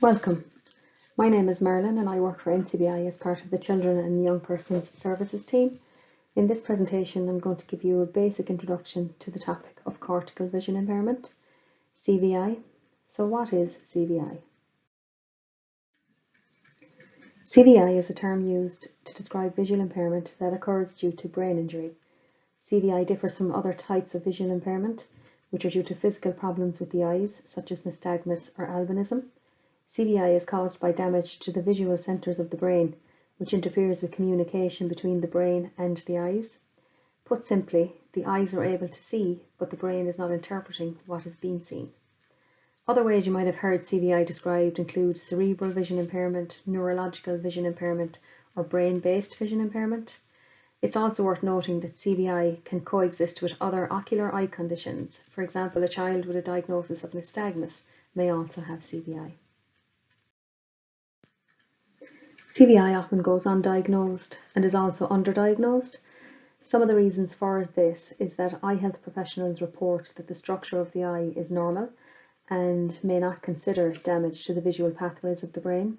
Welcome. My name is Marilyn and I work for NCBI as part of the Children and Young Persons Services team. In this presentation, I'm going to give you a basic introduction to the topic of cortical vision impairment, CVI. So what is CVI? CVI is a term used to describe visual impairment that occurs due to brain injury. CVI differs from other types of visual impairment, which are due to physical problems with the eyes, such as nystagmus or albinism. CVI is caused by damage to the visual centres of the brain, which interferes with communication between the brain and the eyes. Put simply, the eyes are able to see, but the brain is not interpreting what is being seen. Other ways you might have heard CVI described include cerebral vision impairment, neurological vision impairment, or brain-based vision impairment. It's also worth noting that CVI can coexist with other ocular eye conditions. For example, a child with a diagnosis of nystagmus may also have CVI. CVI often goes undiagnosed and is also underdiagnosed. Some of the reasons for this is that eye health professionals report that the structure of the eye is normal and may not consider damage to the visual pathways of the brain.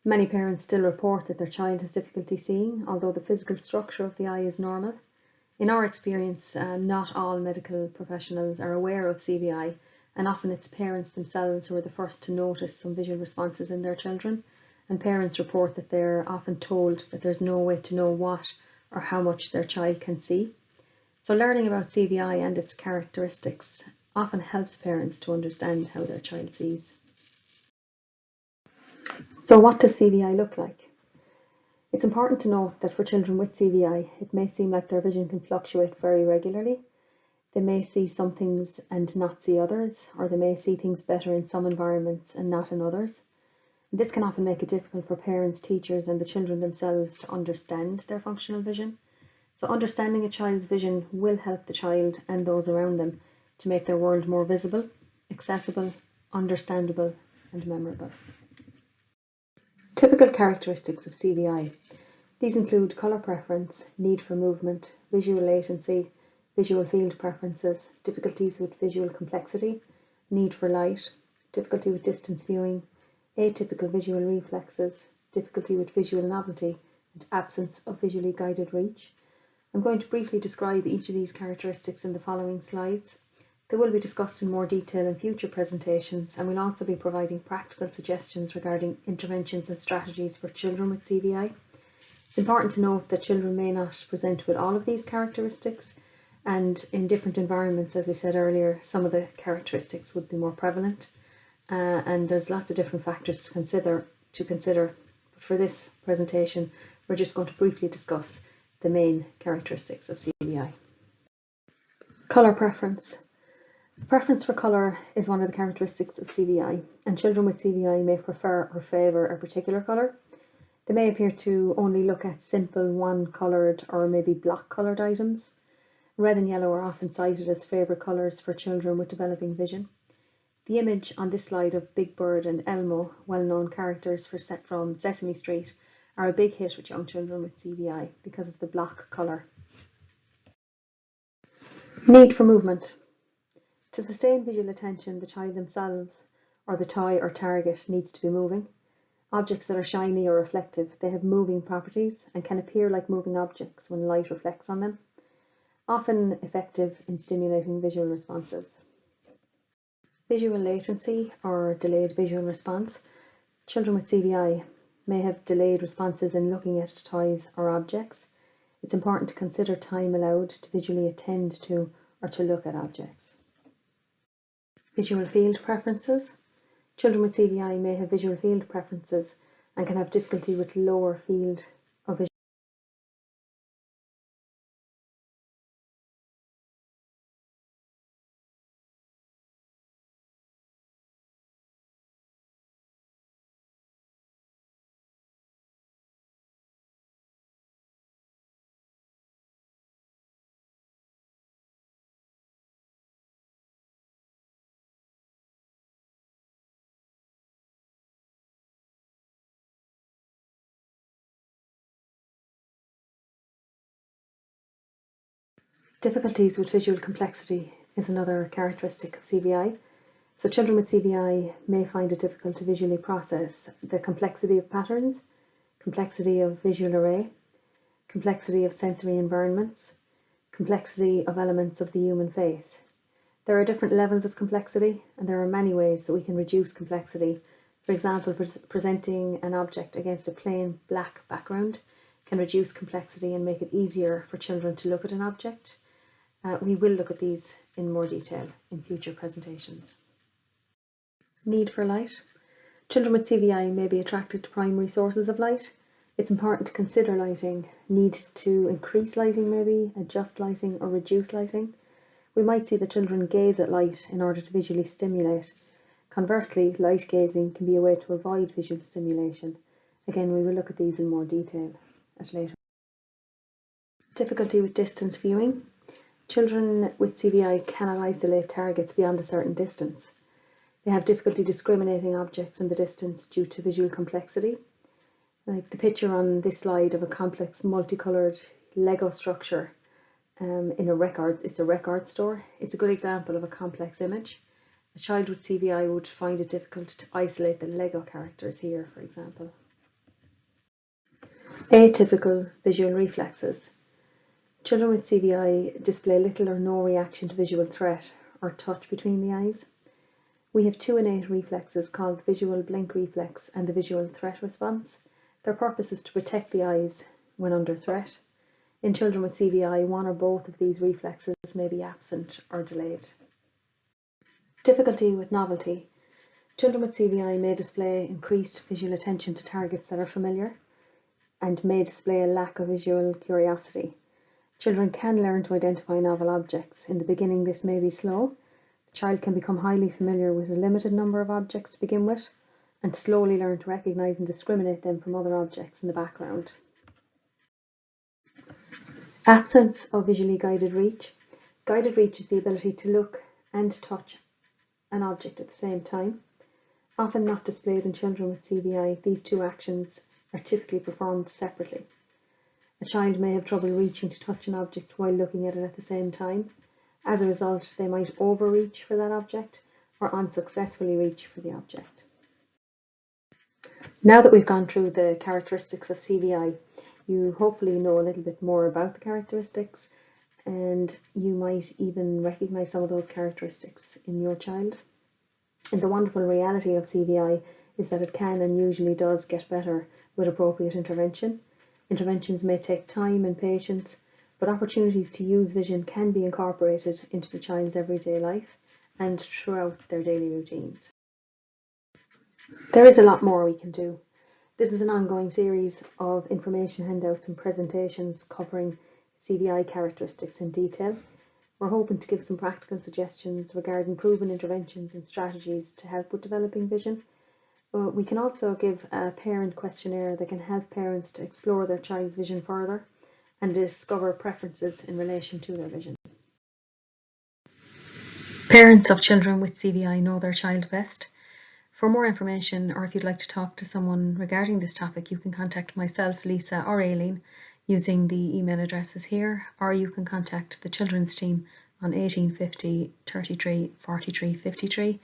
Many parents still report that their child has difficulty seeing, although the physical structure of the eye is normal. In our experience, not all medical professionals are aware of CVI, and often it's parents themselves who are the first to notice some visual responses in their children. And parents report that they're often told that there's no way to know what or how much their child can see. So learning about CVI and its characteristics often helps parents to understand how their child sees. So what does CVI look like? It's important to note that for children with CVI, it may seem like their vision can fluctuate very regularly. They may see some things and not see others, or they may see things better in some environments and not in others. This can often make it difficult for parents, teachers and the children themselves to understand their functional vision. So understanding a child's vision will help the child and those around them to make their world more visible, accessible, understandable and memorable. Typical characteristics of CVI. These include colour preference, need for movement, visual latency, visual field preferences, difficulties with visual complexity, need for light, difficulty with distance viewing, atypical visual reflexes, difficulty with visual novelty, and absence of visually guided reach. I'm going to briefly describe each of these characteristics in the following slides. They will be discussed in more detail in future presentations, and we'll also be providing practical suggestions regarding interventions and strategies for children with CVI. It's important to note that children may not present with all of these characteristics, and in different environments, as we said earlier, some of the characteristics would be more prevalent. And there's lots of different factors to consider. But for this presentation, we're just going to briefly discuss the main characteristics of CVI. Colour preference. Preference for colour is one of the characteristics of CVI, and children with CVI may prefer or favour a particular colour. They may appear to only look at simple one-coloured or maybe block-coloured items. Red and yellow are often cited as favourite colours for children with developing vision. The image on this slide of Big Bird and Elmo, well-known characters from Sesame Street, are a big hit with young children with CVI because of the block colour. Need for movement. To sustain visual attention, the child themselves or the toy or target needs to be moving. Objects that are shiny or reflective, they have moving properties and can appear like moving objects when light reflects on them, often effective in stimulating visual responses. Visual latency or delayed visual response. Children with CVI may have delayed responses in looking at toys or objects. It's important to consider time allowed to visually attend to or to look at objects. Visual field preferences. Children with CVI may have visual field preferences and can have difficulty with lower field of vision. Difficulties with visual complexity is another characteristic of CVI. So children with CVI may find it difficult to visually process the complexity of patterns, complexity of visual array, complexity of sensory environments, complexity of elements of the human face. There are different levels of complexity, and there are many ways that we can reduce complexity. For example, presenting an object against a plain black background can reduce complexity and make it easier for children to look at an object. We will look at these in more detail in future presentations. Need for light. Children with CVI may be attracted to primary sources of light. It's important to consider lighting, need to increase lighting maybe, adjust lighting or reduce lighting. We might see the children gaze at light in order to visually stimulate. Conversely, light gazing can be a way to avoid visual stimulation. Again, we will look at these in more detail at later. Difficulty with distance viewing. Children with CVI cannot isolate targets beyond a certain distance. They have difficulty discriminating objects in the distance due to visual complexity. Like the picture on this slide of a complex multicoloured Lego structure in a record store. It's a good example of a complex image. A child with CVI would find it difficult to isolate the Lego characters here, for example. Atypical visual reflexes. Children with CVI display little or no reaction to visual threat or touch between the eyes. We have two innate reflexes called the visual blink reflex and the visual threat response. Their purpose is to protect the eyes when under threat. In children with CVI, one or both of these reflexes may be absent or delayed. Difficulty with novelty. Children with CVI may display increased visual attention to targets that are familiar and may display a lack of visual curiosity. Children can learn to identify novel objects. In the beginning, this may be slow. The child can become highly familiar with a limited number of objects to begin with and slowly learn to recognise and discriminate them from other objects in the background. Absence of visually guided reach. Guided reach is the ability to look and touch an object at the same time. Often not displayed in children with CVI, these two actions are typically performed separately. A child may have trouble reaching to touch an object while looking at it at the same time. As a result, they might overreach for that object or unsuccessfully reach for the object. Now that we've gone through the characteristics of CVI, you hopefully know a little bit more about the characteristics, and you might even recognise some of those characteristics in your child. And the wonderful reality of CVI is that it can and usually does get better with appropriate intervention. Interventions may take time and patience, but opportunities to use vision can be incorporated into the child's everyday life and throughout their daily routines. There is a lot more we can do. This is an ongoing series of information handouts and presentations covering CVI characteristics in detail. We're hoping to give some practical suggestions regarding proven interventions and strategies to help with developing vision. We can also give a parent questionnaire that can help parents to explore their child's vision further and discover preferences in relation to their vision. Parents of children with CVI know their child best. For more information, or if you'd like to talk to someone regarding this topic, you can contact myself, Lisa, or Aileen using the email addresses here, or you can contact the children's team on 1850 33 43 53.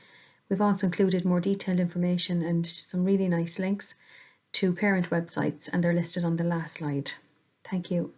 We've also included more detailed information and some really nice links to parent websites, and they're listed on the last slide. Thank you.